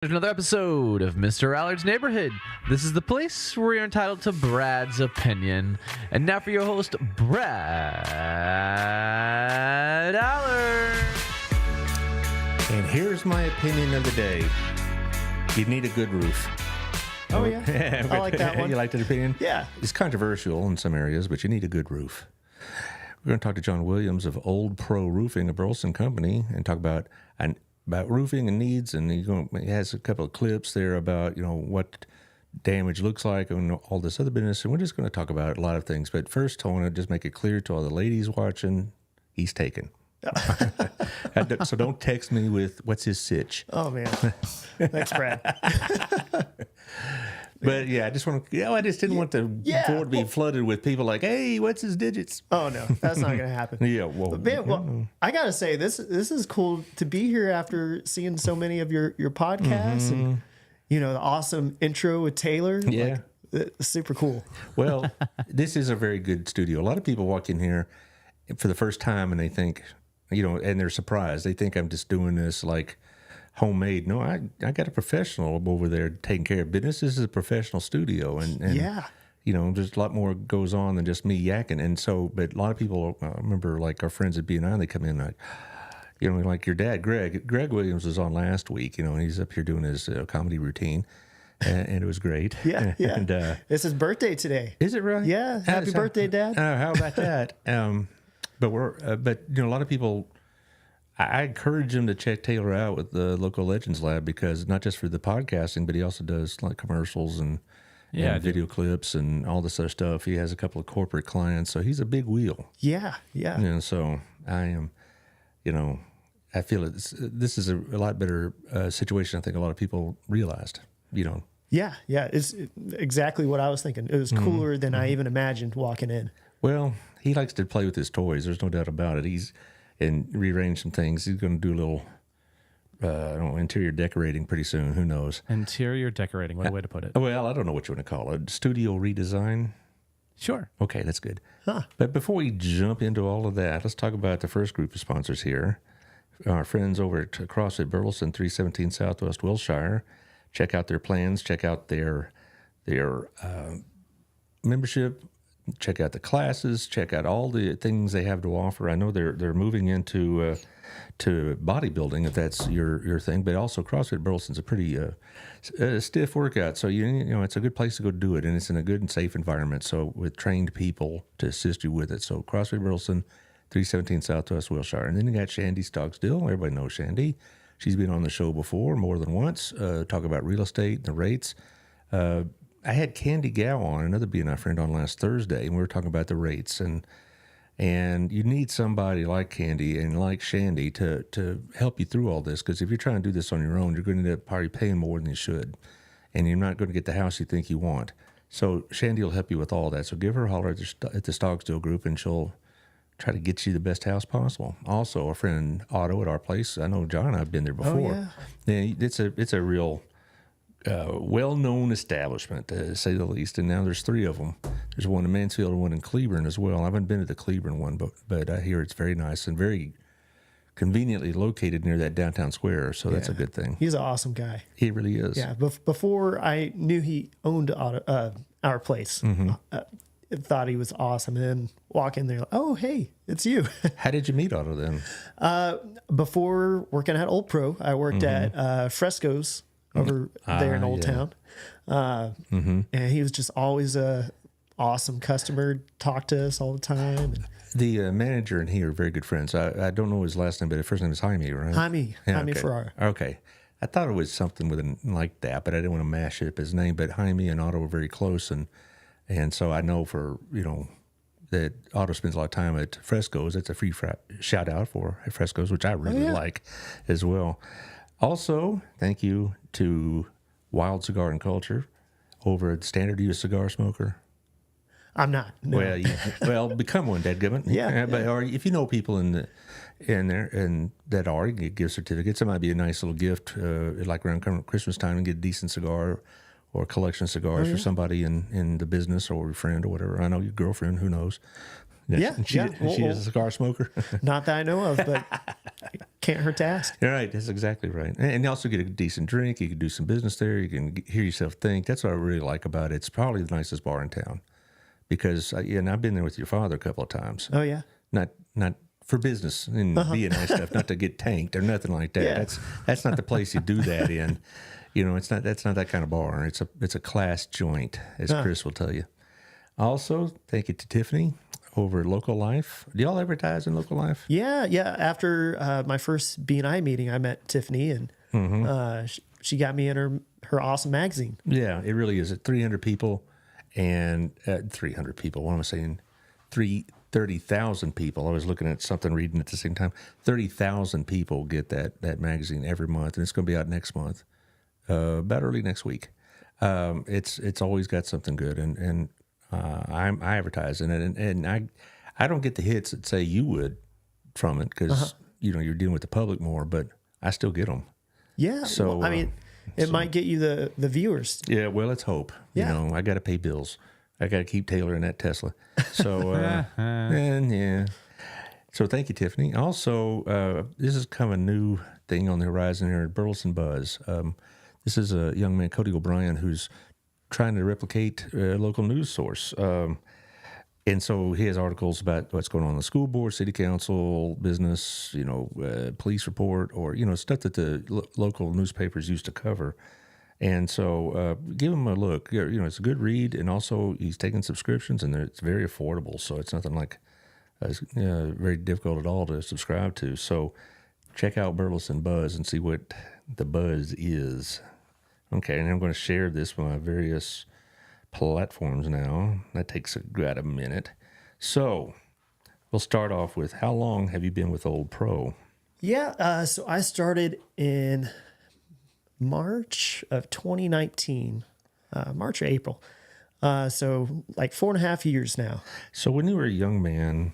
There's another episode of Mr. Allard's Neighborhood. This is the place where you're entitled to Brad's opinion. And now for your host, Brad Allard. And here's my opinion of the day. You need a good roof. Oh, yeah. I like that one. You like that opinion? Yeah. It's controversial in some areas, but you need a good roof. We're going to talk to John Williams of Old Pro Roofing, a Burleson company, and talk about roofing and needs. And he has a couple of clips there about, what damage looks like and all this other business. And we're just going to talk about a lot of things. But first, I want to just make it clear to all the ladies watching, he's taken. So don't text me with what's his sitch. Oh, man. Thanks, Brad. But yeah, I just didn't want the floor to be flooded with people like, hey, what's his digits? Oh, no, that's not going to happen. Yeah, well, I got to say, this is cool to be here after seeing so many of your podcasts and, the awesome intro with Taylor. Yeah. It's super cool. Well, this is a very good studio. A lot of people walk in here for the first time and they think, and they're surprised. They think I'm just doing this like homemade. No, I got a professional over there taking care of business. This is a professional studio, and yeah, there's a lot more goes on than just me yakking. And so, but a lot of people, I remember like our friends at B&I, they come in like, like your dad, Greg Williams was on last week. He's up here doing his comedy routine, and it was great. Yeah, yeah. And it's his birthday today. Is it really? Yeah, happy birthday, Dad. How about that? But a lot of people. I encourage him to check Taylor out with the Local Legends Lab, because not just for the podcasting, but he also does like commercials and video clips and all this other stuff. He has a couple of corporate clients, so he's a big wheel. Yeah, yeah. And so I am, I feel this is a lot better situation. I think a lot of people realized, Yeah, yeah. It's exactly what I was thinking. It was cooler than I even imagined walking in. Well, he likes to play with his toys. There's no doubt about it. And rearrange some things. He's going to do a little, interior decorating pretty soon. Who knows? Interior decorating. What a way to put it. Well, I don't know what you want to call it. Studio redesign? Sure. Okay, that's good. Huh. But before we jump into all of that, let's talk about the first group of sponsors here. Our friends over at CrossFit Burleson, 317 Southwest Wilshire. Check out their plans. Check out their membership. Check out the classes. Check out all the things they have to offer. I know they're moving into to bodybuilding, if that's your thing. But also CrossFit Burleson's a pretty stiff workout, so it's a good place to go do it, and it's in a good and safe environment. So with trained people to assist you with it. So CrossFit Burleson, 317 Southwest Wilshire, and then you got Shandy Stockstill. Everybody knows Shandy. She's been on the show before more than once. Talk about real estate and the rates. I had Candy Gow on, another B&I friend, on last Thursday, and we were talking about the rates. And you need somebody like Candy and like Shandy to help you through all this, because if you're trying to do this on your own, you're going to end up probably paying more than you should, and you're not going to get the house you think you want. So Shandy will help you with all that. So give her a holler at the Stockstill Group, and she'll try to get you the best house possible. Also, our friend Otto at our place, I know John and I have been there before. Oh, yeah. It's a real... well-known establishment, to say the least, and now there's three of them. There's one in Mansfield and one in Cleburne as well. I haven't been to the Cleburne one, but I hear it's very nice and very conveniently located near that downtown square, so that's a good thing. He's an awesome guy. He really is. Yeah, before I knew he owned our place, I thought he was awesome, and then walk in there, like, oh, hey, it's you. How did you meet Otto then? Before working at Old Pro, I worked at Fresco's over there in Old Town. And he was just always a awesome customer, talked to us all the time. And the manager and he are very good friends. I don't know his last name, but his first name is Jaime, right? Jaime okay. Ferrara. Okay. I thought it was something with like that, but I didn't want to mash up his name. But Jaime and Otto were very close, and so I know that Otto spends a lot of time at Fresco's. It's a free shout out for Fresco's, which I really like as well. Also, thank you to Wild Cigar and Culture over at Standard. Are you a cigar smoker? I'm not. No. Well, become one, dadgummit. Yeah. But or if you know people in there and that are, you can get gift certificates. It might be a nice little gift, like around Christmas time, and get a decent cigar or a collection of cigars for somebody in the business or your friend or whatever. I know your girlfriend. Who knows? Yeah, She is a cigar smoker. Not that I know of, but can't hurt to ask. You're right. That's exactly right. And you also get a decent drink. You can do some business there. You can hear yourself think. That's what I really like about it. It's probably the nicest bar in town because, and I've been there with your father a couple of times. Oh, yeah. Not for business and being nice stuff, not to get tanked or nothing like that. Yeah. That's not the place you do that in. You know, that's not that kind of bar. It's a class joint, as Chris will tell you. Also, thank you to Tiffany over at Local Life. Do y'all advertise in Local Life? Yeah. After my first B&I meeting, I met Tiffany, and she got me in her awesome magazine. Yeah, it really is. At 300 people and 300 people. What am I saying? 30,000 people. I was looking at something, reading at the same time. 30,000 people get that magazine every month, and it's going to be out next month, about early next week. It's always got something good, and I advertise in it, and I don't get the hits that say you would from it because you're dealing with the public more, but I still get them. Yeah. So well, I mean, it might get you the viewers. Yeah. Well, let's hope. Yeah. You know, I got to pay bills. I got to keep tailoring that Tesla. So and yeah. So thank you, Tiffany. Also, this is kind of a new thing on the horizon here at Burleson Buzz. This is a young man, Cody O'Brien, who's trying to replicate a local news source. And so he has articles about what's going on in the school board, city council, business, police report, or, stuff that the local newspapers used to cover. And so give him a look. It's a good read. And also he's taking subscriptions, and it's very affordable. So it's nothing like very difficult at all to subscribe to. So check out Burleson Buzz and see what the buzz is. Okay, and I'm going to share this with my various platforms now. That takes about a minute. So we'll start off with, how long have you been with Old Pro? Yeah, so I started in March of 2019, March or April. So like 4.5 years now. So when you were a young man,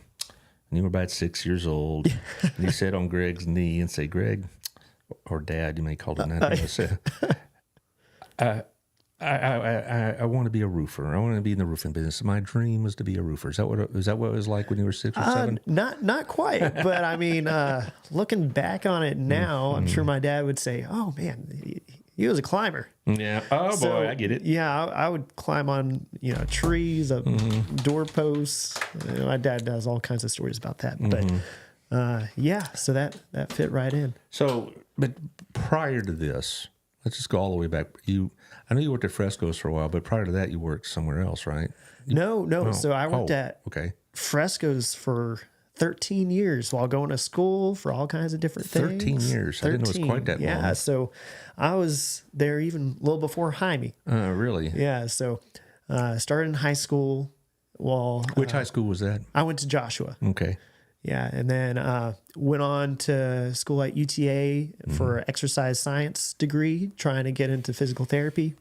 and you were about 6 years old, and you sat on Greg's knee and say, Greg, or Dad, you may call him that. I want to be a roofer. I want to be in the roofing business. My dream was to be a roofer. Is that what it was like when you were 6 or 7? Not quite, but I mean, looking back on it now, I'm sure my dad would say, "Oh man, he was a climber." Yeah. Oh So, boy, I get it. Yeah, I would climb on trees, up doorposts. My dad does all kinds of stories about that, but yeah, so that fit right in. So, but prior to this, let's just go all the way back. I know you worked at Fresco's for a while, but prior to that, you worked somewhere else, right? No. Oh. So I worked at Fresco's for 13 years while going to school for all kinds of different things. 13 years. 13. I didn't know it was quite that long. Yeah, so I was there even a little before Jaime. Really? Yeah, so started in high school. Which high school was that? I went to Joshua. Okay. Yeah, and then went on to school at UTA for an exercise science degree, trying to get into physical therapy.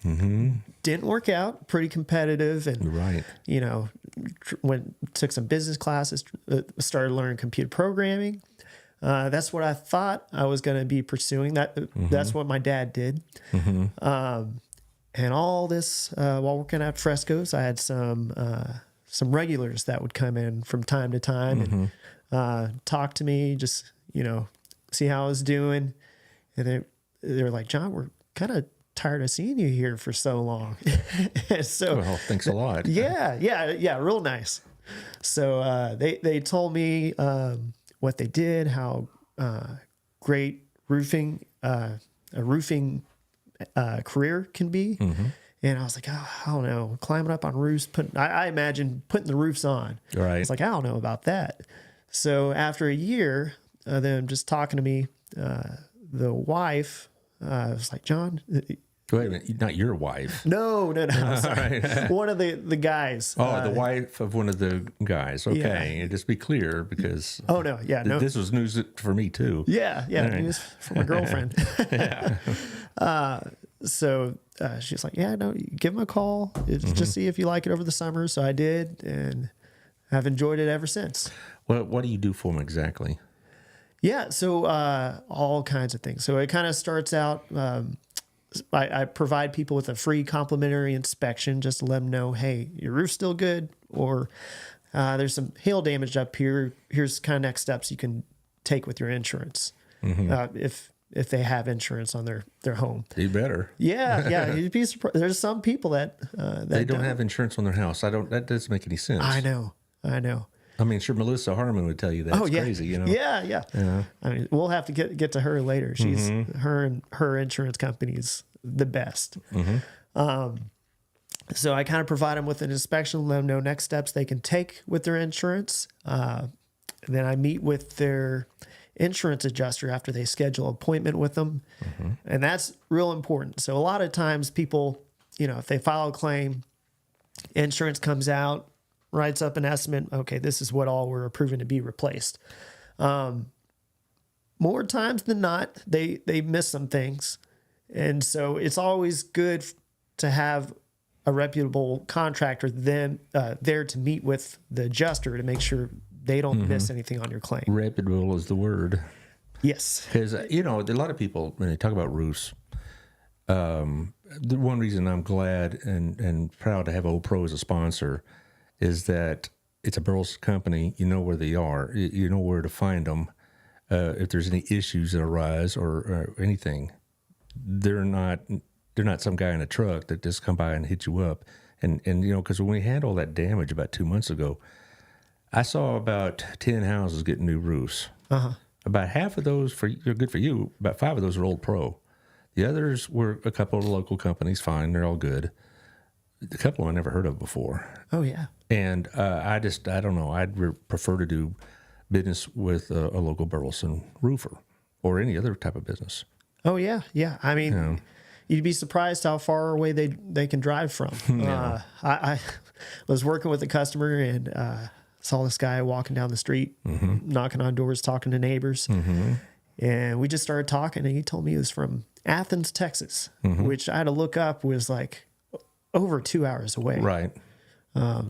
Didn't work out. Pretty competitive, and right. Took some business classes. Started learning computer programming. That's what I thought I was going to be pursuing. That's what my dad did. And all this while working at Fresco's, I had some regulars that would come in from time to time and talk to me, just, see how I was doing. And they were like, John, we're kind of tired of seeing you here for so long. So, well, thanks a lot. Yeah. Real nice. So they told me what they did, how great a roofing career can be. And I was like, I don't know, climbing up on roofs, I imagine putting the roofs on. Right. I was like, I don't know about that. So after a year, them just talking to me, the wife was like, John. Wait a minute, not your wife. No. Sorry. Right. One of the guys. Oh, the wife of one of the guys. Okay. Yeah. Just be clear, because no. This was news for me too. Yeah. Right. News for my girlfriend. Yeah. So she's like, yeah, no, give him a call. Just see if you like it over the summer. So I did, and I've enjoyed it ever since. Well, what do you do for him exactly? Yeah, so all kinds of things. So it kind of starts out, I provide people with a free complimentary inspection just to let them know, hey, your roof's still good, or there's some hail damage up here. Here's kind of next steps you can take with your insurance. If they have insurance on their home. You better. Yeah. You'd be surprised. There's some people that they don't have insurance on their house. That doesn't make any sense. I know. I mean, sure, Melissa Harmon would tell you that. It's crazy, you know. Yeah. I mean, we'll have to get to her later. She's her insurance company's the best. So I kind of provide them with an inspection, let them know next steps they can take with their insurance. Then I meet with their insurance adjuster after they schedule an appointment with them. And that's real important. So a lot of times people, if they file a claim, insurance comes out, writes up an estimate. Okay, this is what all we're approving to be replaced. More times than not, they miss some things. And so it's always good to have a reputable contractor then there to meet with the adjuster to make sure they don't miss anything on your claim. Reputable is the word. Yes. Because, a lot of people, when they talk about roofs, the one reason I'm glad and proud to have Old Pro as a sponsor is that it's a Burleson company. You know where they are. You know where to find them. If there's any issues that arise or anything, they're not some guy in a truck that just come by and hit you up. And because when we had all that damage about 2 months ago, I saw about 10 houses getting new roofs. About half of those are good for you. About 5 of those are Old Pro. The others were a couple of local companies. Fine, they're all good. A couple I never heard of before. Oh yeah. And I don't know. I'd prefer to do business with a local Burleson roofer or any other type of business. Oh yeah. I mean, you'd be surprised how far away they can drive from. I was working with a customer and saw this guy walking down the street, knocking on doors, talking to neighbors. And we just started talking, and he told me he was from Athens, Texas, which I had to look up was like over 2 hours away. Right.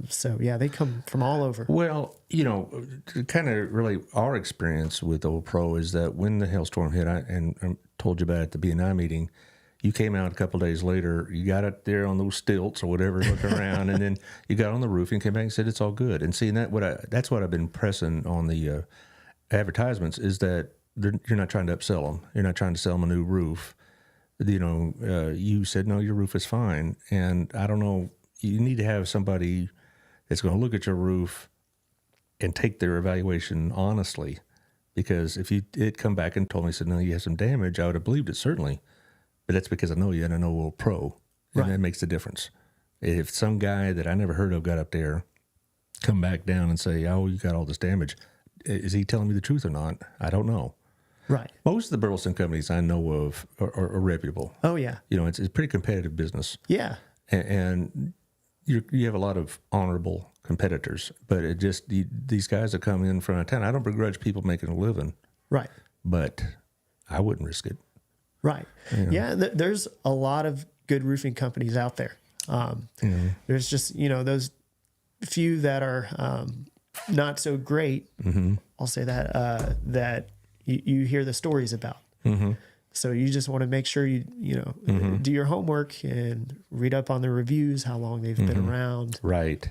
So, yeah, they come from all over. Well, kind of really our experience with Old Pro is that when the hailstorm hit, I told you about it at the B&I meeting, you came out a couple of days later, you got up there on those stilts or whatever, looking around, and then you got on the roof and came back and said it's all good. And seeing that's what I've been pressing on the advertisements is that you're not trying to upsell them. You're not trying to sell them a new roof. You said, no, your roof is fine. And I don't know, you need to have somebody that's going to look at your roof and take their evaluation honestly. Because if you did come back and told me, said, no, you have some damage, I would have believed it, certainly. But that's because I know you and I know Old Pro. And that makes the difference. If some guy that I never heard of got up there, come back down and say, oh, you got all this damage, is he telling me the truth or not? I don't know. Right. Most of the Burleson companies I know of are reputable. Oh, yeah. It's a pretty competitive business. Yeah. And you have a lot of honorable competitors, but these guys that come in from out of town, I don't begrudge people making a living. Right. But I wouldn't risk it. Right. Yeah. There's a lot of good roofing companies out there. There's just, those few that are not so great. I'll say that, that you hear the stories about. So you just want to make sure you do your homework and read up on the reviews, how long they've been around. Right.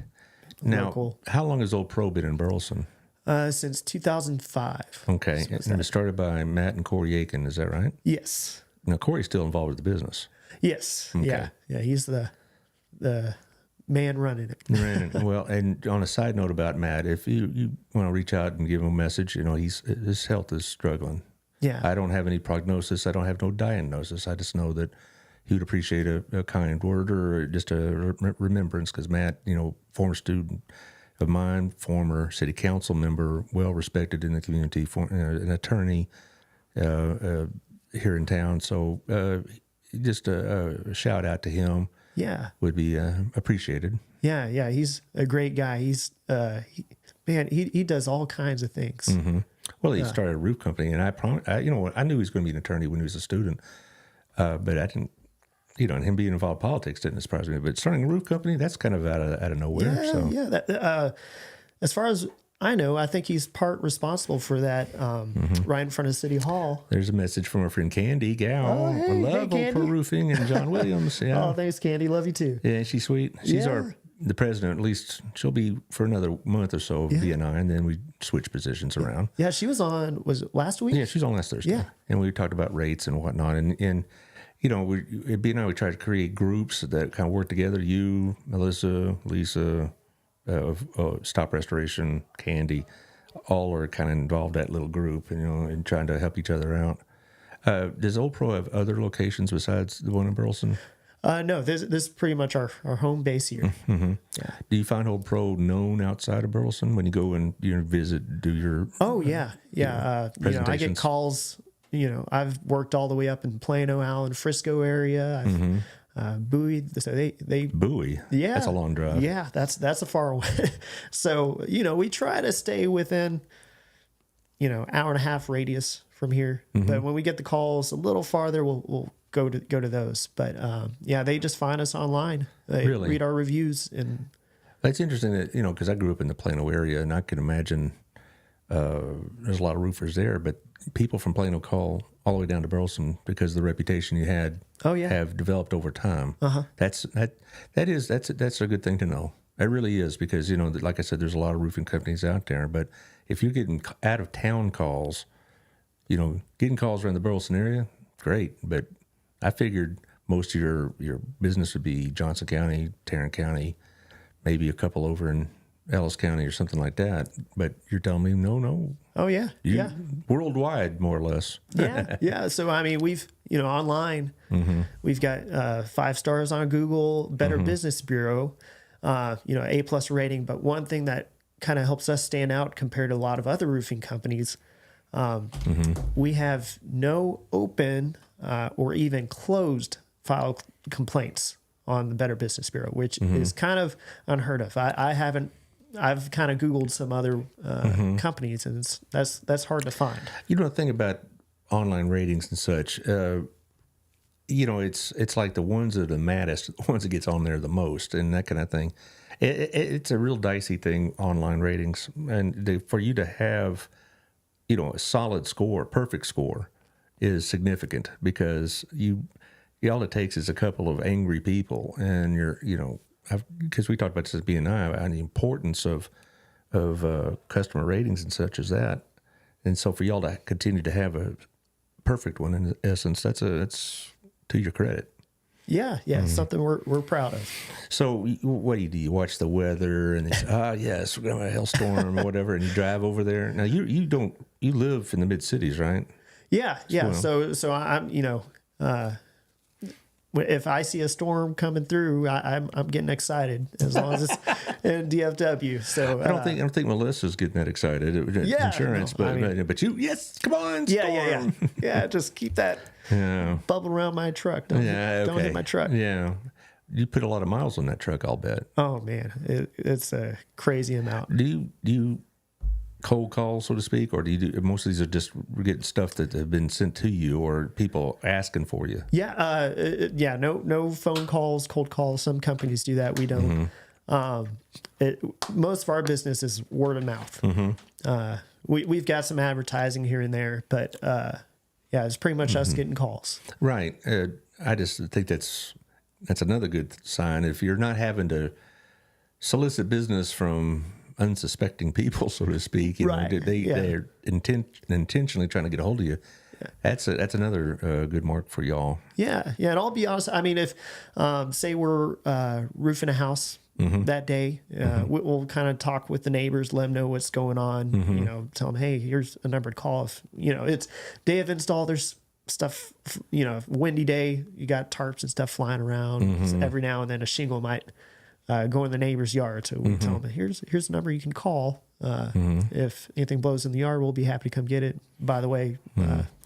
Now, how long has Old Pro been in Burleson? Since 2005. Okay. And it was started by Matt and Corey Aiken, is that right? Yes. Now, Corey's still involved with the business. Yes. Okay. Yeah. He's the man running it. Well, and on a side note about Matt, if you want to reach out and give him a message, his health is struggling. Yeah. I don't have any prognosis. I don't have no diagnosis. I just know that he would appreciate a kind word or just a remembrance because Matt, former student of mine, former city council member, well respected in the community, an attorney here in town. So just a shout out to him. Yeah. Would be appreciated. Yeah. He's a great guy. He's, he does all kinds of things. Well, he started a roof company, and I knew he was going to be an attorney when he was a student, but I didn't, and him being involved in politics didn't surprise me. But starting a roof company, that's kind of out of nowhere. Yeah. As far as I know, I think he's part responsible for that right in front of City Hall. There's a message from our friend Candy Gal. Oh, hey, I love Old Pro Roofing and John Williams. Yeah. Oh, thanks, Candy. Love you too. Yeah, she's sweet. She's our the president, at least she'll be for another month or so of BNI, and then we switch positions around. Yeah, she was on, was it last week? Yeah, she's on last Thursday. Yeah. And we talked about rates and whatnot. And you know, at BNI, we try to create groups that kind of work together. You, Melissa, Lisa, Stop Restoration, Candy, all are kind of involved in that little group, and, you know, and trying to help each other out. Does Old Pro have other locations besides the one in Burleson? No, this is pretty much our home base here. Mm-hmm. Yeah. Do you find Old Pro known outside of Burleson when you go and visit, do your? Oh yeah, yeah. You know, I get calls. You know, I've worked all the way up in Plano, Allen, Frisco area. I've Bowie. So they Bowie. Yeah, that's a long drive. Yeah, that's a far away. So you know, we try to stay within, you know, hour and a half radius from here. But when we get the calls a little farther, we'll go to those. But yeah, they just find us online. They read our reviews, and it's interesting that, you know, because I grew up in the Plano area, and I can imagine there's a lot of roofers there, but people from Plano call all the way down to Burleson because the reputation you had have developed over time. That's a good thing to know. It really is, because, you know, like I said, there's a lot of roofing companies out there, but if you're getting out of town calls, you know, getting calls around the Burleson area, great. But I figured most of your business would be Johnson County, Tarrant County, maybe a couple over in Ellis County or something like that. But you're telling me no. Oh yeah, yeah. Worldwide, more or less. Yeah. So I mean, we've, you know, online, we've got 5 stars on Google, Better Business Bureau, you know, A+ rating. But one thing that kind of helps us stand out compared to a lot of other roofing companies, we have no open or even closed file complaints on the Better Business Bureau, which is kind of unheard of. I've kind of Googled some other companies, and that's hard to find. You know, the thing about online ratings and such, you know, it's like the ones that are the maddest, the ones that gets on there the most, and that kind of thing. It's a real dicey thing, online ratings, and for you to have, you know, a solid score, perfect score, is significant, because all it takes is a couple of angry people, and you're, you know, because we talked about this at BNI, and the importance of customer ratings and such as that, and so for y'all to continue to have a perfect one, in essence, that's to your credit. Yeah, it's something we're proud of. So what do? You watch the weather, and it's yes, we're gonna have a hailstorm or whatever, and you drive over there. Now you live in the mid cities, right? Yeah. So I'm, you know, if I see a storm coming through, I'm getting excited, as long as it's in DFW. So I don't think Melissa's getting that excited. Insurance, no, but you, yes, come on, storm. Yeah. Just keep that bubble around my truck. Don't hit my truck. Yeah. You put a lot of miles on that truck, I'll bet. Oh man, it's a crazy amount. Do you cold call, so to speak, or do you do, most of these are just getting stuff that have been sent to you, or people asking for you? No phone calls, cold calls. Some companies do that. We don't. Most of our business is word of mouth. We've got some advertising here and there, but it's pretty much us getting calls. Right. I just think that's another good sign. If you're not having to solicit business from unsuspecting people, so to speak, you know, they're intentionally trying to get a hold of you. That's another good mark for y'all. Yeah. And I'll be honest. I mean, if say we're roofing a house that day, we'll kind of talk with the neighbors, let them know what's going on. You know, tell them, hey, here's a numbered call. If you know it's day of install, there's stuff. You know, windy day, you got tarps and stuff flying around. So every now and then, a shingle might go in the neighbor's yard. So we tell them, here's the number you can call. If anything blows in the yard, we'll be happy to come get it. By the way,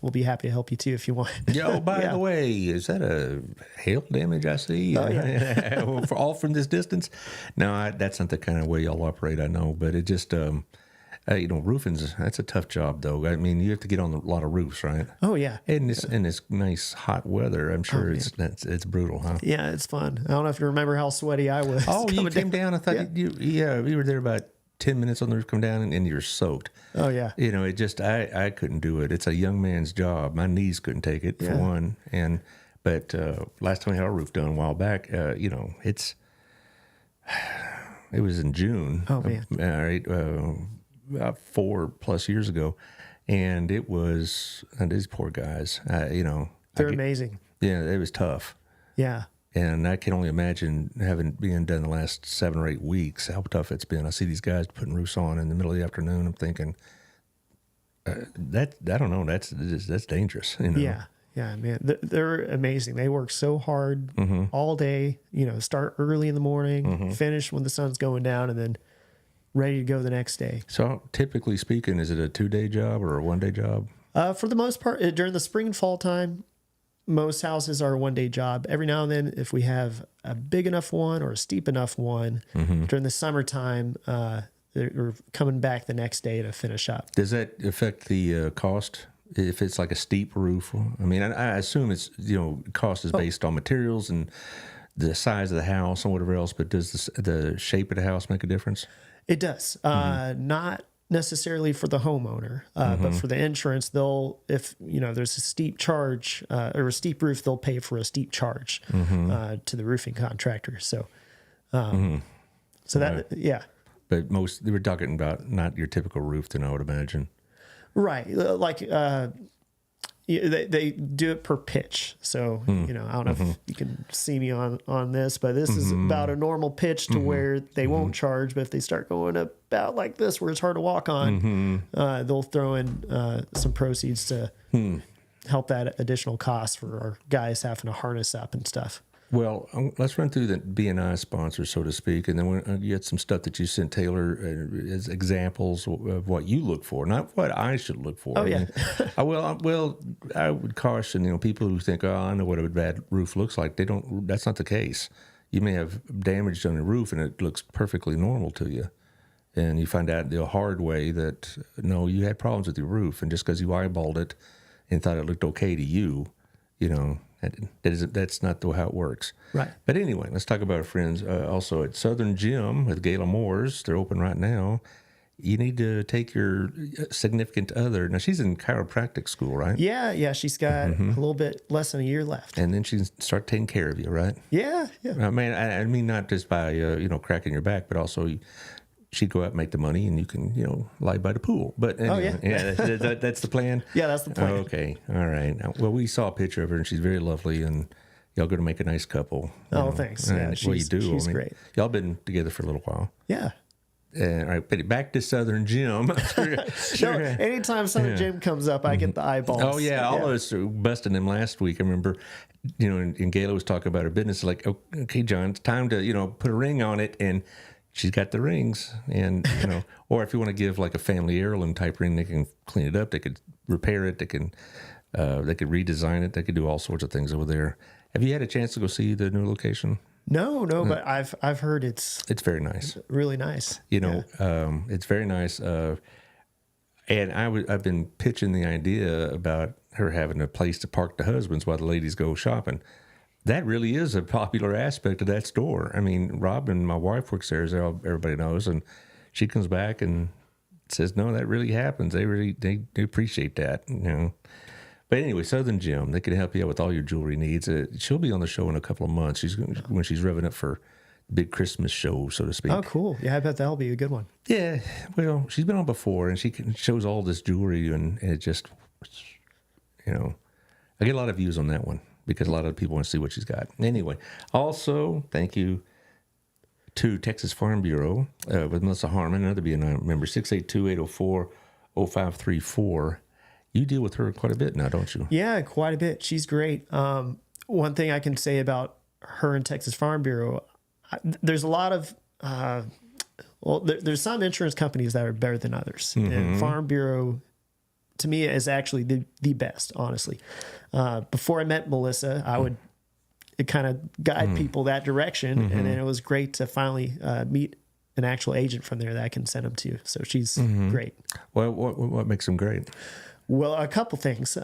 we'll be happy to help you too if you want. By the way, is that a hail damage I see? For all from this distance? No, that's not the kind of way y'all operate, I know. But it just, you know, roofing's, that's a tough job, though. I mean, you have to get on a lot of roofs, right? Oh, yeah. And in this nice hot weather, I'm sure it's brutal, huh? Yeah, it's fun. I don't know if you remember how sweaty I was. Oh, you came down. I thought you were there about 10 minutes on the roof, come down, and you're soaked. Oh, yeah. You know, it just, I couldn't do it. It's a young man's job. My knees couldn't take it, for one. But last time we had our roof done a while back, you know, it's, it was in June. Oh, man. All right, about 4+ years ago, and it was, and these poor guys, They're amazing. Yeah, it was tough. Yeah. And I can only imagine having been done the last 7 or 8 weeks, how tough it's been. I see these guys putting roofs on in the middle of the afternoon. I'm thinking, I don't know, that's dangerous. Yeah. Yeah, man. They're amazing. They work so hard all day, start early in the morning, finish when the sun's going down, and then ready to go the next day. So typically speaking, is it a 2-day job or a 1-day job? For the most part, during the spring and fall time, most houses are a 1-day job. Every now and then, if we have a big enough one or a steep enough one, during the summertime, we're coming back the next day to finish up. Does that affect the cost? If it's like a steep roof? I mean, I assume it's, cost is based on materials and the size of the house and whatever else, but does the shape of the house make a difference? It does. Not necessarily for the homeowner, but for the insurance, if there's a steep charge or a steep roof, they'll pay for a steep charge to the roofing contractor. So, that, yeah. But they were talking about not your typical roof, then I would imagine. Right. Like, they do it per pitch. So, I don't know if you can see me on this, but this is about a normal pitch to where they won't charge. But if they start going about like this, where it's hard to walk on, they'll throw in some proceeds to help that additional cost for our guys having to harness up and stuff. Well, let's run through the B&I sponsors, so to speak, and then we'll get some stuff that you sent Taylor as examples of what you look for, not what I should look for. Oh, yeah. I would caution, people who think, oh, I know what a bad roof looks like. They don't. That's not the case. You may have damage on the roof, and it looks perfectly normal to you. And you find out the hard way that, no, you had problems with your roof, and just because you eyeballed it and thought it looked okay to you, that's not how it works. Right. But anyway, let's talk about our friends also at Southern Gym with Gayla Moores. They're open right now. You need to take your significant other. Now, she's in chiropractic school, right? Yeah. She's got a little bit less than a year left. And then she can start taking care of you, right? Yeah. I mean, not just by, cracking your back, but also she'd go out and make the money, and you can, lie by the pool. But anyway, that's the plan? Yeah, that's the plan. Okay, all right. Well, we saw a picture of her, and she's very lovely, and y'all going to make a nice couple. Thanks. Yeah, you do. She's great. Y'all been together for a little while. Yeah. All right, but back to Southern Gym. No, anytime Southern Gym comes up, I get the eyeballs. Oh, yeah. All of us were busting them last week. I remember, and Gayla was talking about her business. Like, okay, John, it's time to, put a ring on it. And she's got the rings. And, or if you want to give like a family heirloom type ring, they can clean it up. They could repair it. They could redesign it. They could do all sorts of things over there. Have you had a chance to go see the new location? No, but I've heard it's very nice. Really nice. It's very nice. And I've been pitching the idea about her having a place to park the husbands while the ladies go shopping. That really is a popular aspect of that store. I mean, Robin, my wife, works there, as everybody knows, and she comes back and says, "No, that really happens. They appreciate that." But anyway, Southern Gym, they can help you out with all your jewelry needs. She'll be on the show in a couple of months. When she's revving up for the big Christmas show, so to speak. Oh, cool. Yeah, I bet that'll be a good one. Yeah, well, she's been on before, and she shows all this jewelry, and it just, I get a lot of views on that one because a lot of people want to see what she's got. Anyway, also, thank you to Texas Farm Bureau with Melissa Harmon, another B&I member, 682-804-0534. You deal with her quite a bit now, don't you? Yeah, quite a bit. She's great. One thing I can say about her and Texas Farm Bureau, there's a lot of, there's some insurance companies that are better than others. And Farm Bureau, to me, is actually the best, honestly. Before I met Melissa, I would kind of guide people that direction. And then it was great to finally meet an actual agent from there that I can send them to. So she's great. Well, what makes them great? Well, a couple things.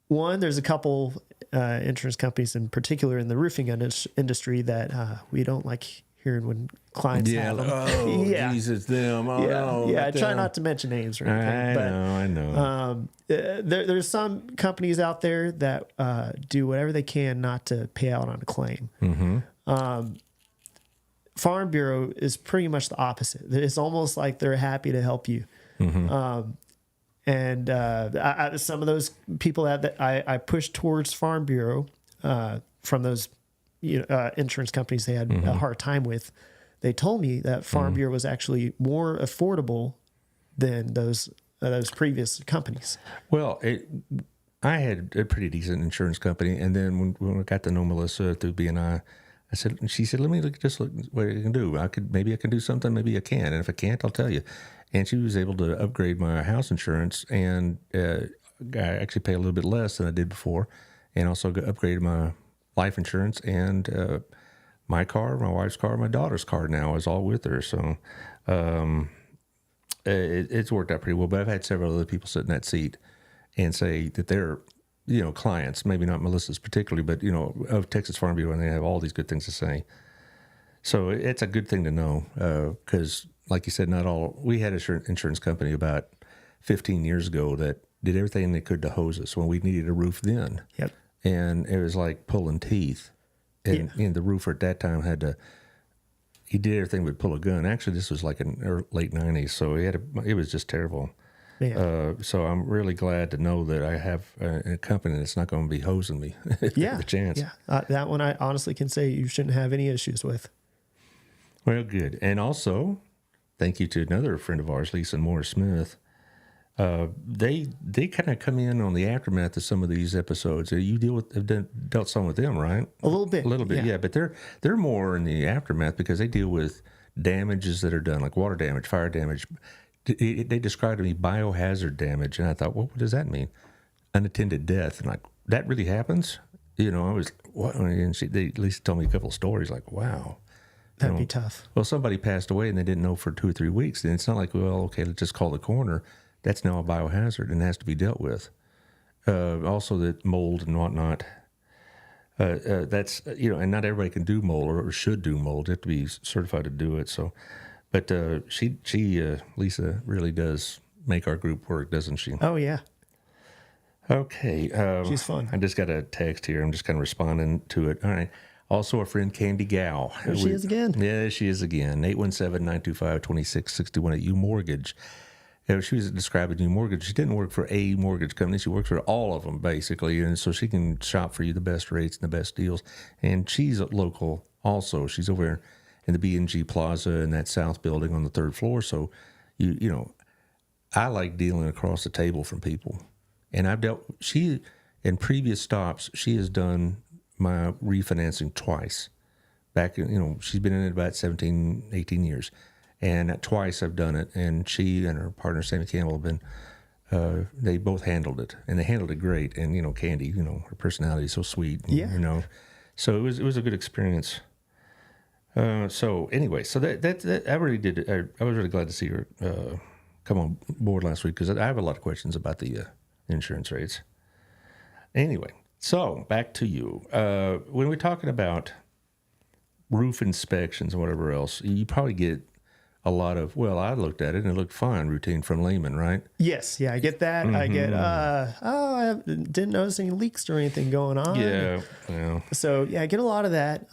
One, there's a couple insurance companies in particular in the roofing industry that we don't like hearing when clients have them. Oh, yeah. Jesus, them. Oh, no. Yeah, I try not to mention names or anything. I know. There's some companies out there that do whatever they can not to pay out on a claim. Farm Bureau is pretty much the opposite. It's almost like they're happy to help you. And some of those people that I pushed towards Farm Bureau from those insurance companies they had a hard time with, they told me that Farm Bureau was actually more affordable than those previous companies. Well, I had a pretty decent insurance company, and then when I got to know Melissa through BNI, she said, let me look what I can do. Maybe I can do something, maybe I can, and if I can't, I'll tell you. And she was able to upgrade my house insurance, and I actually pay a little bit less than I did before, and also upgraded my life insurance and my car, my wife's car, my daughter's car now is all with her. So it's worked out pretty well. But I've had several other people sit in that seat and say that they're, clients, maybe not Melissa's particularly, but, of Texas Farm Bureau, and they have all these good things to say. So it's a good thing to know because, like you said, we had an insurance company about 15 years ago that did everything they could to hose us when we needed a roof then. Yep. And it was like pulling teeth. And, the roofer at that time he did everything but pull a gun. Actually, this was like in the late 90s, so it was just terrible. Yeah. So I'm really glad to know that I have a company that's not going to be hosing me if I have the chance. Yeah. That one I honestly can say you shouldn't have any issues with. Well, good. And also, thank you to another friend of ours, Lisa Morris Smith. They kind of come in on the aftermath of some of these episodes. You have dealt some with them, right? A little bit, yeah. But they're more in the aftermath because they deal with damages that are done, like water damage, fire damage. They described to me biohazard damage, and I thought, well, what does that mean? Unattended death, and like that really happens. I was what? And they at least told me a couple of stories, like, wow. That'd be tough. Well, somebody passed away and they didn't know for 2 or 3 weeks. Then it's not like, well, okay, let's just call the coroner. That's now a biohazard and has to be dealt with. Also, that mold and whatnot. That's and not everybody can do mold or should do mold. You have to be certified to do it. So, but she Lisa really does make our group work, doesn't she? Oh yeah. Okay. She's fun. I just got a text here. I'm just kind of responding to it. All right. Also, our friend Candy Gow. There she is again. Yeah, she is again. 817-925-2661 at U Mortgage. She was describing U Mortgage. She didn't work for a mortgage company. She works for all of them, basically. And so she can shop for you the best rates and the best deals. And she's local also. She's over in the B&G Plaza in that south building on the 3rd floor. So, I like dealing across the table from people. And in previous stops, she has done my refinancing twice. Back, she's been in it about 17, 18 years. And twice I've done it. And she and her partner, Sammy Campbell, have been, they both handled it. And they handled it great. And, Candy, her personality is so sweet. And, so it was a good experience. So anyway, so that I really did. I was really glad to see her come on board last week because I have a lot of questions about the insurance rates. Anyway. So, back to you. When we're talking about roof inspections and whatever else, you probably get a lot of, well, I looked at it and it looked fine routine from layman, right? Yes. Yeah, I get that. Mm-hmm. I get, I didn't notice any leaks or anything going on. Yeah. So, yeah, I get a lot of that.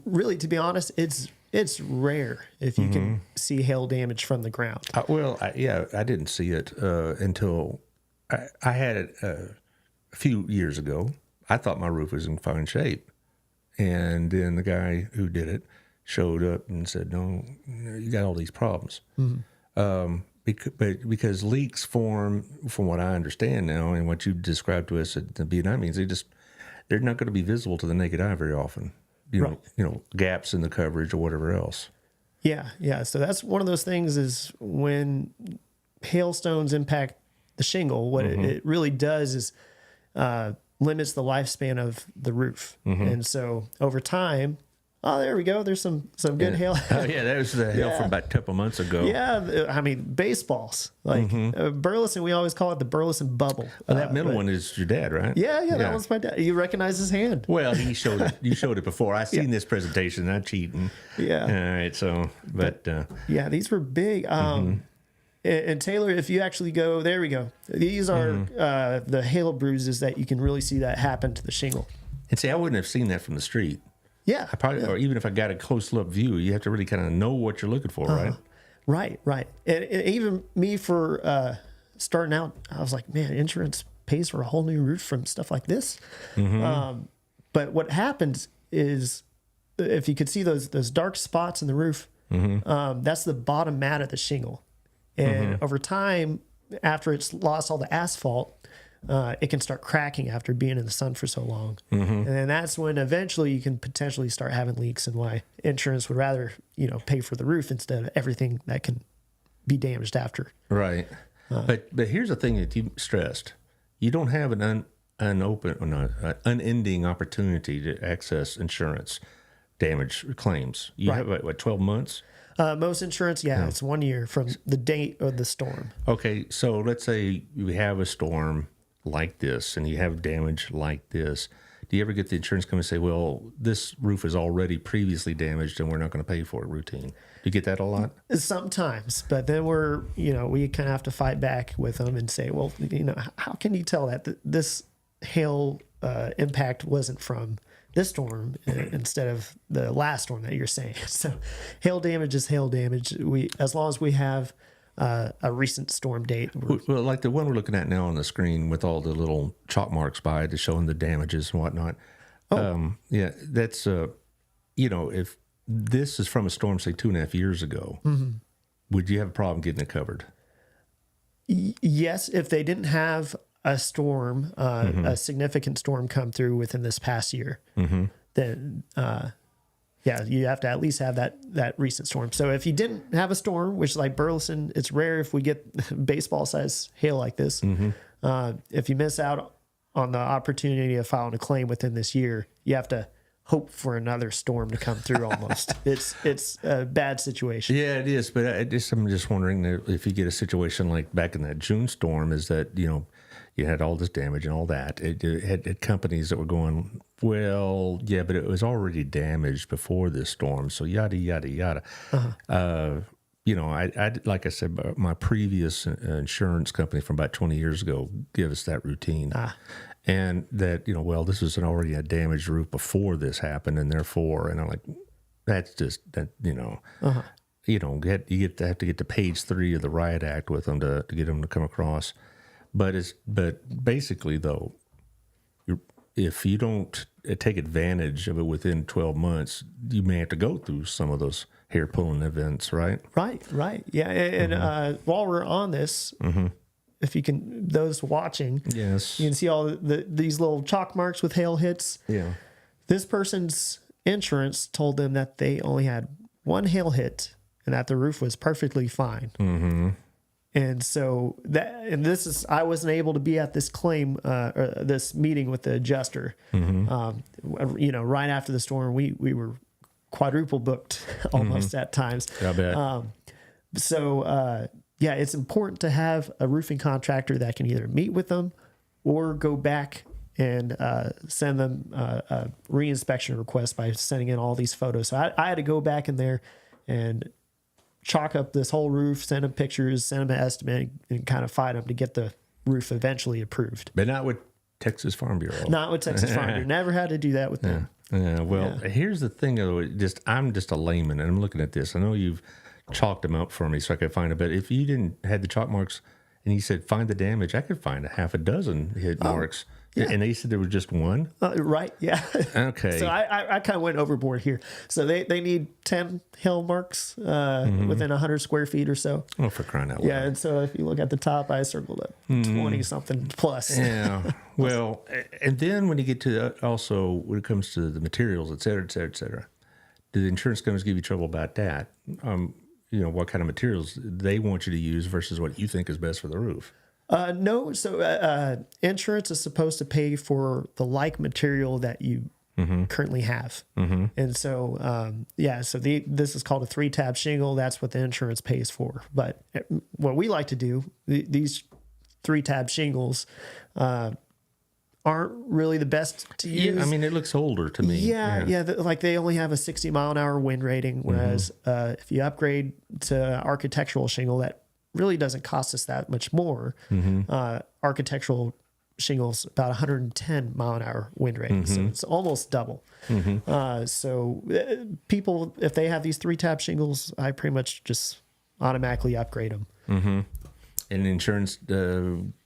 Really, to be honest, it's rare if you can see hail damage from the ground. I didn't see it until I had it a few years ago. I thought my roof was in fine shape. And then the guy who did it showed up and said, no, you got all these problems. Mm-hmm. Because leaks form, from what I understand now, and what you described to us at the BNI means, they're not going to be visible to the naked eye very often. Gaps in the coverage or whatever else. Yeah. So that's one of those things is when hailstones impact the shingle, what it really does is limits the lifespan of the roof. Mm-hmm. And so over time, there we go. There's some good hail. Oh, yeah, that was the hail from about a couple months ago. Yeah, I mean, baseballs. Like Burleson, we always call it the Burleson bubble. That middle one is your dad, right? Yeah, that one's my dad. You recognize his hand. Well, he showed it. You showed it before. I seen this presentation, not cheating. Yeah. All right, so, but these were big. And Taylor, if you actually go, there we go. These are the hail bruises that you can really see that happen to the shingle. And see, I wouldn't have seen that from the street. Yeah. I probably, or even if I got a close up view, you have to really kind of know what you're looking for, right? Right. And even me for starting out, I was like, man, insurance pays for a whole new roof from stuff like this. But what happens is, if you could see those dark spots in the roof, that's the bottom mat of the shingle. And over time, after it's lost all the asphalt, it can start cracking after being in the sun for so long. And then that's when eventually you can potentially start having leaks, and why insurance would rather, pay for the roof instead of everything that can be damaged after. Right. But here's the thing that you stressed. You don't have an unending opportunity to access insurance damage claims. You have, what, 12 months? Most insurance, it's 1 year from the date of the storm. Okay, so let's say you have a storm like this and you have damage like this. Do you ever get the insurance company say, well, this roof is already previously damaged and we're not going to pay for it routine? Do you get that a lot? Sometimes, but then we kind of have to fight back with them and say, well, how can you tell that this hail impact wasn't from this storm instead of the last storm that you're saying? So hail damage is hail damage. As long as we have a recent storm date. Well, like the one we're looking at now on the screen with all the little chalk marks by it showing the damages and whatnot. That's, if this is from a storm, say 2.5 years ago, would you have a problem getting it covered? Yes, if they didn't have a storm, a significant storm come through within this past year, then you have to at least have that recent storm. So if you didn't have a storm, which like Burleson, it's rare if we get baseball size hail like this. If you miss out on the opportunity of filing a claim within this year, you have to hope for another storm to come through. Almost, it's a bad situation. Yeah, it is. But I'm just wondering if you get a situation like back in that June storm, is that you had all this damage and all that. It had companies that were going, well, yeah, but it was already damaged before this storm, so yada yada yada. I like I said, my previous insurance company from about 20 years ago gave us that routine. And that, this was already a damaged roof before this happened, and therefore, and I'm like, that's just that, you have to get to page 3 of the Riot Act with them to get them to come across. But basically though, if you don't take advantage of it within 12 months, you may have to go through some of those hair pulling events, right? Right. Yeah, and while we're on this. If you can, those watching, yes, you can see all these little chalk marks with hail hits. Yeah. This person's insurance told them that they only had one hail hit and that the roof was perfectly fine. And so I wasn't able to be at this claim, or this meeting with the adjuster. Right after the storm, we were quadruple booked almost at times. I bet. It's important to have a roofing contractor that can either meet with them or go back and send them a reinspection request by sending in all these photos. So I had to go back in there and chalk up this whole roof, send them pictures, send them an estimate, and kind of fight them to get the roof eventually approved. But not with Texas Farm Bureau. Not with Texas Farm Bureau. Never had to do that with them. Here's the thing, though. I'm just a layman, and I'm looking at this. I know you've chalked them up for me so I could find it. But if you didn't have the chalk marks and you said find the damage, I could find a half a dozen hit marks. Yeah. And they said there was just one? Right, yeah. Okay. So I kind of went overboard here. So they need 10 hail marks within 100 square feet or so. Oh, for crying out loud. Yeah, and so if you look at the top, I circled up 20-something plus. Yeah. Well, and then when you get to also when it comes to the materials, et cetera, do the insurance companies give you trouble about that? What kind of materials they want you to use versus what you think is best for the roof? No. So insurance is supposed to pay for the like material that you currently have. And so, this is called a 3-tab shingle. That's what the insurance pays for. But what we like to do, these 3-tab shingles aren't really the best to use. Yeah, I mean, it looks older to me. Yeah. Like they only have a 60 mile an hour wind rating, whereas if you upgrade to architectural shingle, that really doesn't cost us that much more. Architectural shingles about 110 mile an hour wind rate. So it's almost double. So people, if they have these 3-tab shingles, I pretty much just automatically upgrade them. And insurance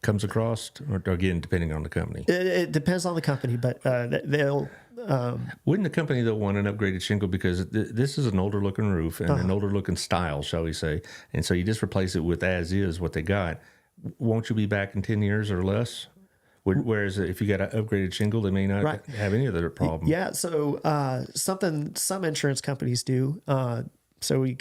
comes across, or again, depending on the company. It depends on the company, but they'll. Wouldn't the company though want an upgraded shingle, because this is an older looking roof and an older looking style, shall we say? And so you just replace it with as is what they got. Won't you be back in 10 years or less? Whereas if you got an upgraded shingle, they may not have any other problem. Yeah. So some insurance companies do. So we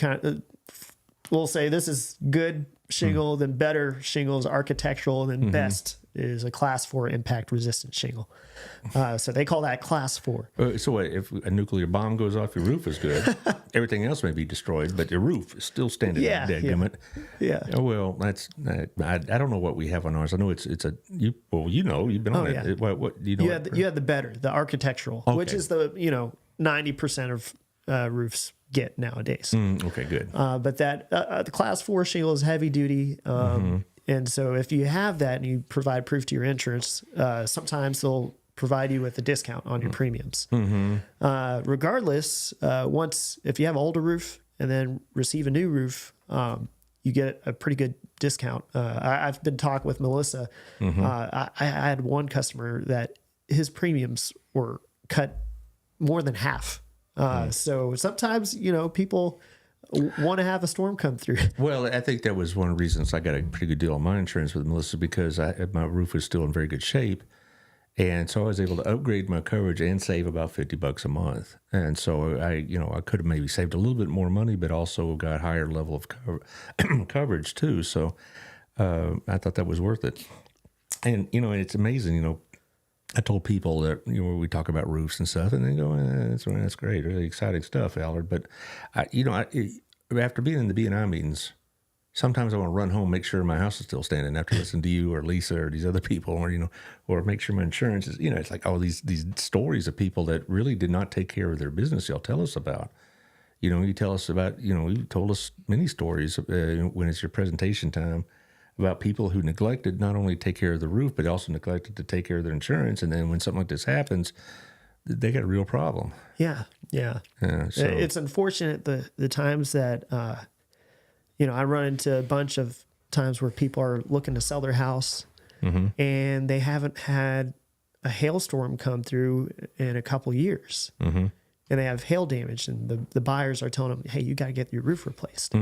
we'll say this is good shingle, then better shingles, architectural, and then best is a class 4 impact resistant shingle. So they call that class 4. So what, if a nuclear bomb goes off, your roof is good. Everything else may be destroyed, but your roof is still standing up, dadgummit. Yeah. Oh, well, I don't know what we have on ours. I know it's you've been on it. Yeah. What do you know? You had the better, the architectural, which is the 90% of roofs get nowadays. Okay, good. But that the class 4 shingle is heavy duty. And so if you have that and you provide proof to your insurance, sometimes they'll provide you with a discount on your premiums. Regardless, if you have an older roof and then receive a new roof, you get a pretty good discount. I've been talking with Melissa. I had one customer that his premiums were cut more than half. So sometimes, people want to have a storm come through. Well, I think that was one of the reasons I got a pretty good deal on my insurance with Melissa, because my roof was still in very good shape. And so I was able to upgrade my coverage and save about $50 a month. And so I could have maybe saved a little bit more money, but also got higher level of coverage too. So I thought that was worth it. And, it's amazing, I told people that, we talk about roofs and stuff, and they go, that's great. Really exciting stuff, Allard. But, after being in the B&I meetings, sometimes I want to run home, make sure my house is still standing after listening to you or Lisa or these other people, or make sure my insurance is, it's like, these stories of people that really did not take care of their business y'all tell us about. You tell us about, you told us many stories when it's your presentation time about people who neglected not only take care of the roof, but also neglected to take care of their insurance. And then when something like this happens, they got a real problem. Yeah. So. It's unfortunate the times that, I run into a bunch of times where people are looking to sell their house and they haven't had a hailstorm come through in a couple years. And they have hail damage, and the buyers are telling them, hey, you got to get your roof replaced.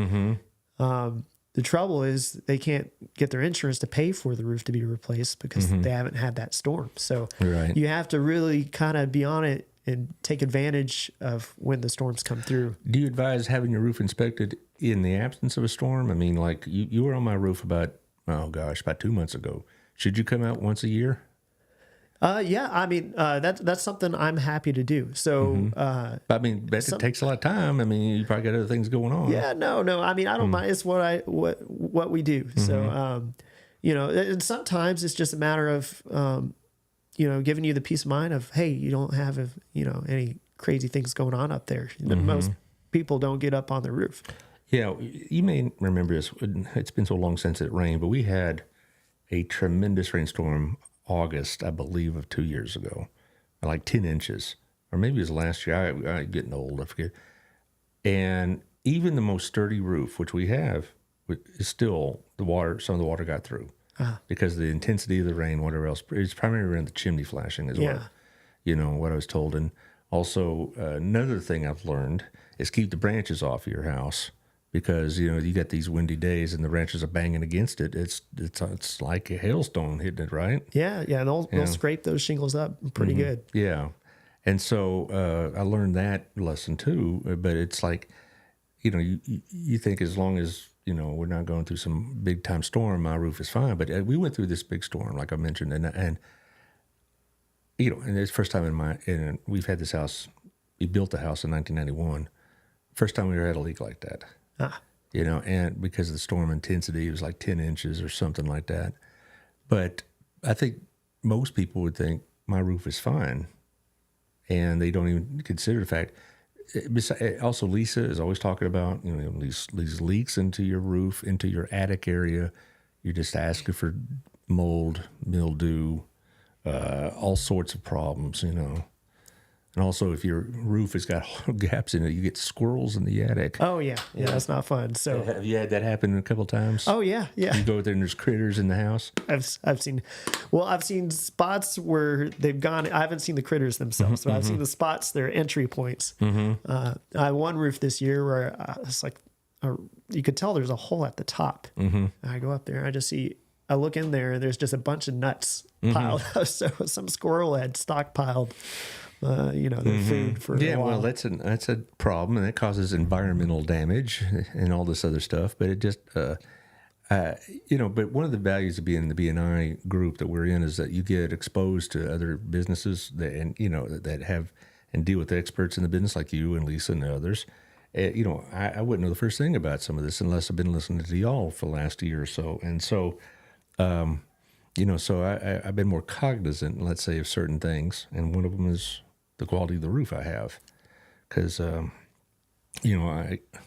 The trouble is they can't get their insurance to pay for the roof to be replaced because they haven't had that storm. So you have to really kind of be on it and take advantage of when the storms come through. Do you advise having your roof inspected in the absence of a storm? I mean, like you were on my roof about 2 months ago. Should you come out once a year? Yeah, I mean, that's something I'm happy to do. So, I mean, it takes a lot of time. I mean, you probably got other things going on. Yeah, no. I mean, I don't mind. It's what we do. So, and sometimes it's just a matter of, giving you the peace of mind of, hey, you don't have, any crazy things going on up there. Most people don't get up on the roof. Yeah, you may remember this. It's been so long since it rained, but we had a tremendous rainstorm August, I believe, of 2 years ago, like 10 inches, or maybe it was last year. I'm getting old, I forget. And even the most sturdy roof, which we have, is still some of the water got through because of the intensity of the rain, whatever else. It's primarily around the chimney flashing is what I was told. And also another thing I've learned is keep the branches off of your house. Because you got these windy days and the branches are banging against it. It's like a hailstone hitting it, right? Yeah. They'll scrape those shingles up pretty good. Yeah, and so I learned that lesson too. But it's like, you think as long as we're not going through some big time storm, my roof is fine. But we went through this big storm, like I mentioned, and it's the first time we've had this house. We built the house in 1991. First time we ever had a leak like that. And because of the storm intensity, it was like 10 inches or something like that. But I think most people would think my roof is fine, and they don't even consider the fact. Also, Lisa is always talking about these leaks into your roof, into your attic area. You're just asking for mold, mildew, all sorts of problems, And also, if your roof has got gaps in it, you get squirrels in the attic. Oh yeah, that's not fun. So Have you had that happen a couple times? oh yeah. You go there and there's critters in the house. I've seen spots where they've gone. I haven't seen the critters themselves, but I've seen the spots. Their entry points. I had one roof this year where it's like you could tell there's a hole at the top. And I go up there, and I look in there, and there's just a bunch of nuts piled up. So some squirrel had stockpiled. Their food for a while. Well, that's a problem, and that causes environmental damage and all this other stuff. But it just, but one of the values of being in the BNI group that we're in is that you get exposed to other businesses that have and deal with experts in the business like you and Lisa and others. I wouldn't know the first thing about some of this unless I've been listening to y'all for the last year or so, and so. So I've been more cognizant, let's say, of certain things, and one of them is the quality of the roof I have, because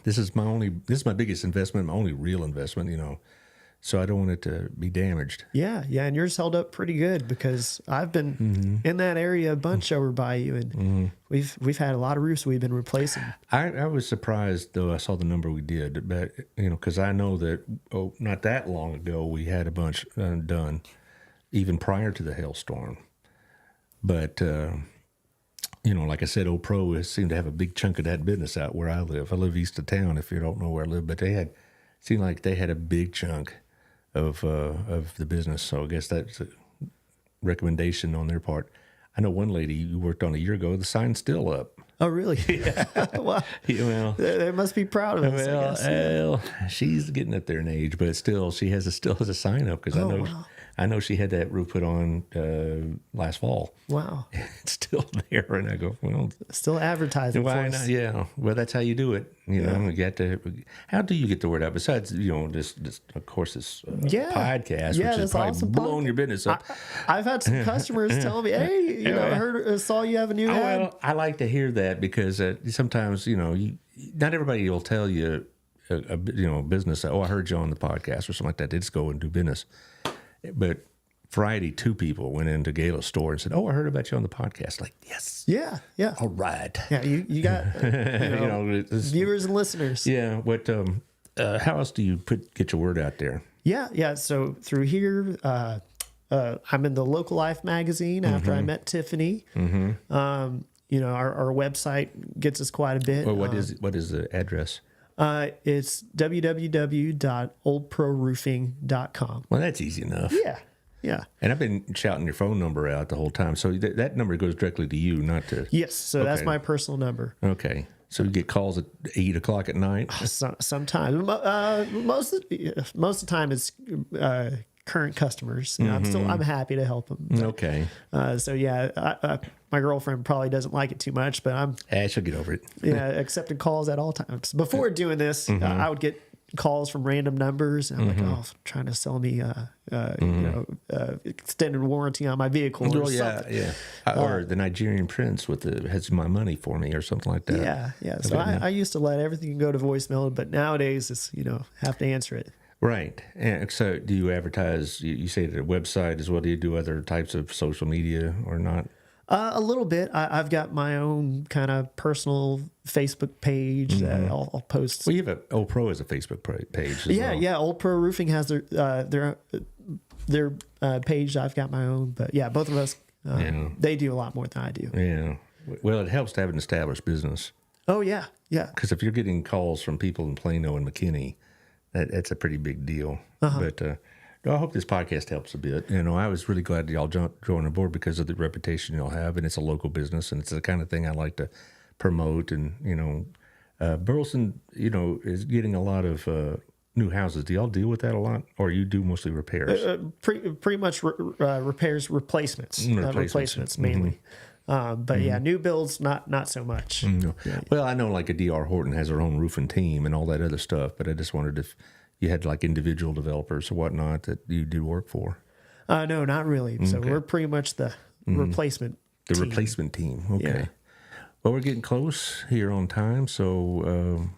this is my biggest investment, my only real investment, so I don't want it to be damaged. Yeah, and yours held up pretty good because I've been in that area a bunch over by you, and we've had a lot of roofs we've been replacing. I was surprised though I saw the number we did, but because I know that not that long ago we had a bunch done, even prior to the hailstorm, but. Like I said, Old Pro seemed to have a big chunk of that business out where I live. I live east of town, if you don't know where I live, but seemed like they had a big chunk of the business. So I guess that's a recommendation on their part. I know one lady who worked on a year ago, the sign's still up. Oh, really? Yeah. Well, they must be proud of us, I guess. Well, she's getting up there in age, but still has a sign up because I know she had that roof put on last fall. Wow. It's still there. And I go, well. Still advertising why not? Yeah. Well, that's how you do it. You how do you get the word out? Besides, just of course, this podcast, which is probably awesome blowing your business up. I've had some customers tell me, hey, I heard, saw you have a new ad. Well, I like to hear that because sometimes, not everybody will tell you, a business, I heard you on the podcast or something like that. They just go and do business. But Friday, 2 people went into Gala's store and said, I heard about you on the podcast. Like, yes. Yeah. All right. Yeah, you got viewers and listeners. Yeah. What? How else do you get your word out there? Yeah. So through here, I'm in the Local Life magazine after I met Tiffany. Our website gets us quite a bit. Well, what is the address? It's www.oldproroofing.com. Well, that's easy enough. Yeah. And I've been shouting your phone number out the whole time. So that number goes directly to you, not to... Yes. So that's my personal number. Okay. So you get calls at 8 o'clock at night? Sometimes. Most of the time it's current customers. I'm happy to help them. But, okay. My girlfriend probably doesn't like it too much, but she'll get over it. Accepting calls at all times. Before doing this, I would get calls from random numbers, and I'm like, trying to sell me, extended warranty on my vehicle or something. Or the Nigerian prince has my money for me or something like that. Yeah. So I used to let everything go to voicemail, but nowadays it's have to answer it. Right. And so do you advertise, you say the website as well? Do you do other types of social media or not? A little bit. I've got my own kind of personal Facebook page that I'll post. Well, you have Old Pro as a Facebook page. Yeah. Old Pro Roofing has their page. I've got my own, but both of us they do a lot more than I do. Yeah. Well, it helps to have an established business. Oh yeah. Because if you're getting calls from people in Plano and McKinney, that's a pretty big deal. But I hope this podcast helps a bit. I was really glad that y'all joined on board because of the reputation y'all have, and it's a local business, and it's the kind of thing I like to promote. And Burleson, is getting a lot of new houses. Do y'all deal with that a lot, or you do mostly repairs? Pretty much repairs, replacements mainly. But new builds, not so much. Well, I know like a DR Horton has their own roofing team and all that other stuff, but I just wondered if you had like individual developers or whatnot that you do work for. No, not really. So we're pretty much the replacement team. Replacement team. Okay. Yeah. Well, we're getting close here on time. So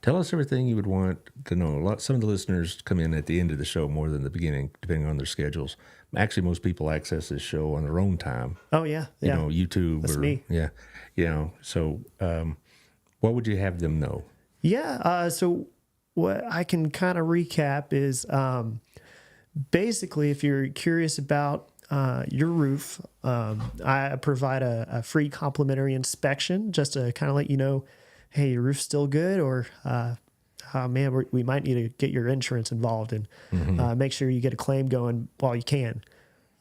Tell us everything you would want to know. Some of the listeners come in at the end of the show more than the beginning, depending on their schedules. Actually, most people access this show on their own time. Oh yeah, You know, YouTube. That's me. Yeah, you know. So, what would you have them know? Yeah. So what I can kind of recap is basically, if you're curious about your roof, I provide a free complimentary inspection just to kind of let you know, hey, your roof's still good, or oh man, we might need to get your insurance involved and make sure you get a claim going while you can.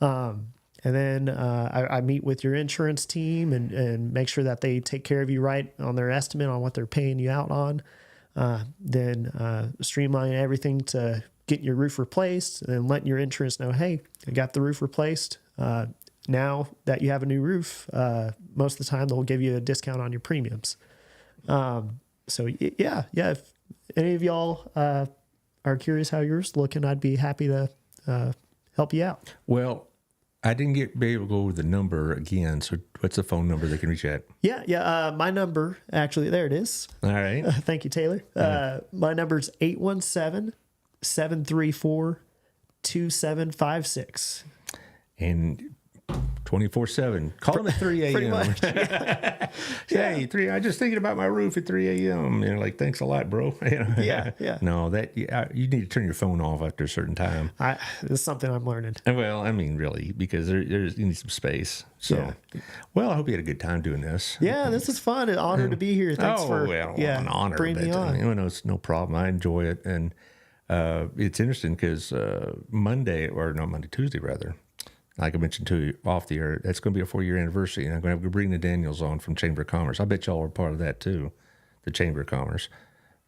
And then I meet with your insurance team and make sure that they take care of you right on their estimate on what they're paying you out on. Then streamline everything to get your roof replaced and letting your insurance know, hey, I got the roof replaced. Now that you have a new roof, most of the time they'll give you a discount on your premiums. So yeah. If any of y'all are curious how yours looking, I'd be happy to help you out. Well, I didn't be able to go over the number again. So what's the phone number they can reach at? Yeah. My number, actually, there it is. All right. Thank you, Taylor. My number is 817-734-2756. And 24/7. Call them at 3 a.m. Pretty much. Hey, 3. I just thinking about my roof at 3 a.m. You know, like, thanks a lot, bro. You know? Yeah. No, you need to turn your phone off after a certain time. It's something I'm learning. Well, I mean, really, because there's you need some space. So, well, I hope you had a good time doing this. Yeah, this is fun. An honor to be here. Thanks for an honor. bringing me on. You know, it's no problem. I enjoy it, and it's interesting because Tuesday rather. Like I mentioned to you off the air, that's going to be a 4-year anniversary, and I'm going to have Brina Daniels on from Chamber of Commerce. I bet y'all are part of that too, the Chamber of Commerce,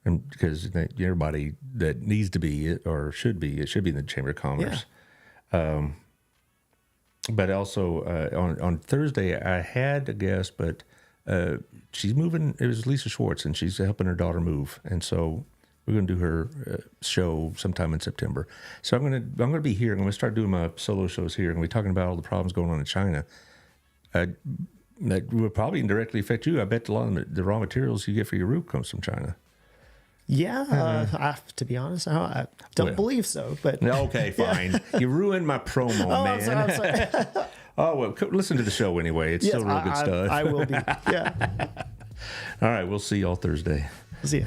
and because everybody that needs to be or should be in the Chamber of Commerce. Yeah. But also on Thursday, I had a guest, but she's moving. It was Lisa Schwartz, and she's helping her daughter move, and so we're going to do her show sometime in September. So I'm going to be here. I'm going to start doing my solo shows here. I'm going to be talking about all the problems going on in China. That will probably indirectly affect you. I bet a lot of the raw materials you get for your roof comes from China. Yeah, to be honest, I don't believe so. But okay, fine. You ruined my promo, man. I'm sorry. Oh well, listen to the show anyway. It's still real good stuff. I will be. Yeah. All right, we'll see y'all Thursday. See ya.